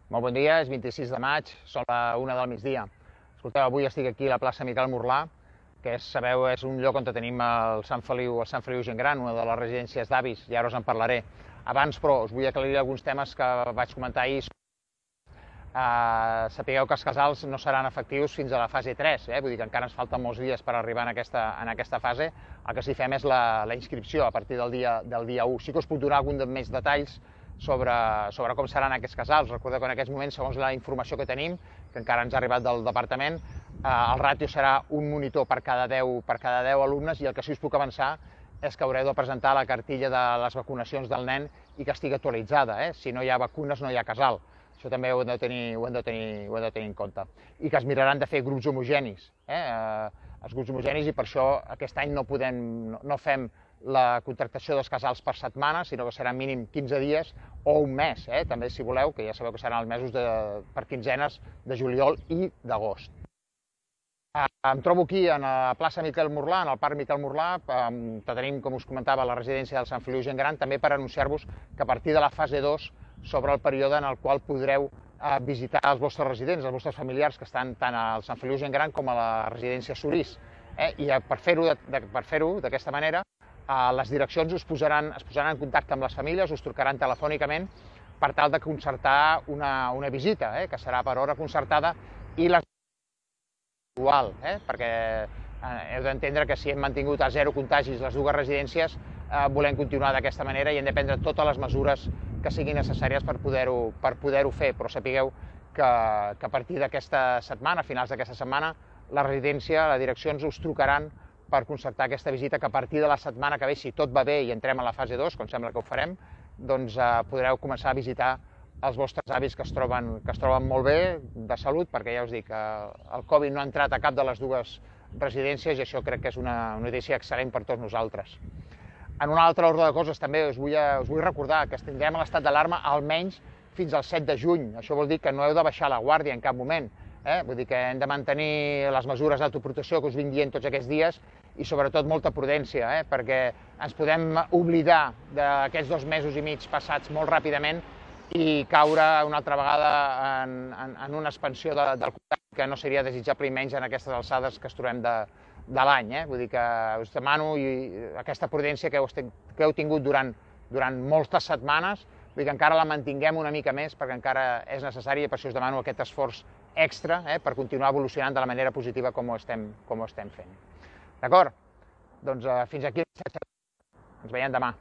Molt bon dia, és 26 de maig, són la 1 del migdia. Escolteu, avui estic aquí a la plaça Miquel Morlà, que sabeu, és un lloc on tenim el Sant Feliu Gent Gran, una de les residències d'avis, i ara us en parlaré. Abans, però, us vull aclarir alguns temes que vaig comentar ahir. Sapigueu que els casals no seran efectius fins a la fase 3, vull dir que encara ens falten molts dies per arribar en aquesta fase. El que sí fem és la inscripció a partir del dia 1. Sí que us puc donar algun més detalls sobre com seran aquests casals. Recordeu que en aquests moments, segons la informació que tenim, que encara ens ha arribat del departament, el ràtio serà un monitor per cada 10 alumnes, i el que sí us puc avançar és que haureu de presentar la cartilla de les vacunacions del nen i que estigui actualitzada. Si no hi ha vacunes, no hi ha casal. Això també ho hem de tenir en compte. I que es miraran de fer grups homogenis. Els grups homogenis, i per això aquest any no fem la contractació dels casals per setmana, sinó que serà mínim 15 dies o un mes, també si voleu, que ja sabeu que seran els mesos per quinzenes de juliol i d'agost. Em trobo aquí a la plaça Miquel Morlà, en el parc Miquel Morlà, que tenim, com us comentava, la residència del Sant Feliu Gent Gran, també per anunciar-vos que a partir de la fase 2 s'obre el període en el qual podreu visitar els vostres residents, els vostres familiars que estan tant al Sant Feliu Gent Gran com a la residència Sorís. I per fer-ho d'aquesta manera, les direccions es posaran en contacte amb les famílies, us trucaran telefònicament per tal de concertar una visita, que serà per hora concertada, i la igual, perquè heu d'entendre que si hem mantingut a 0 contagis les dues residències, volem continuar d'aquesta manera i hem de prendre totes les mesures que siguin necessàries per poder-ho fer, però sapigueu que a partir d'aquesta setmana, a finals d'aquesta setmana, la residència, les direccions us trucaran per concertar aquesta visita, que a partir de la setmana que ve, si tot va bé i entrem a la fase 2, com sembla que ho farem, doncs podreu començar a visitar els vostres avis que es troben molt bé de salut, perquè ja us dic que el Covid no ha entrat a cap de les dues residències i això crec que és una notícia excel·lent per tots nosaltres. En un altre ordre de coses també us vull recordar que tindrem l'estat d'alarma almenys fins al 7 de juny. Això vol dir que no heu de baixar la guàrdia en cap moment. Vull dir que hem de mantenir les mesures d'autoprotecció que us vinc dient tots aquests dies i sobretot molta prudència, perquè ens podem oblidar d'aquests 2 mesos i mig passats molt ràpidament i caure una altra vegada en una expansió del contagi que no seria desitjable, i menys en aquestes alçades que es trobem de l'any. Vull dir que us demano aquesta prudència que heu tingut durant moltes setmanes, vull dir que encara la mantinguem una mica més perquè encara és necessari, i per això us demano aquest esforç extra per continuar evolucionant de la manera positiva com ho estem fent. D'acord? Doncs fins aquí. Ens veiem demà.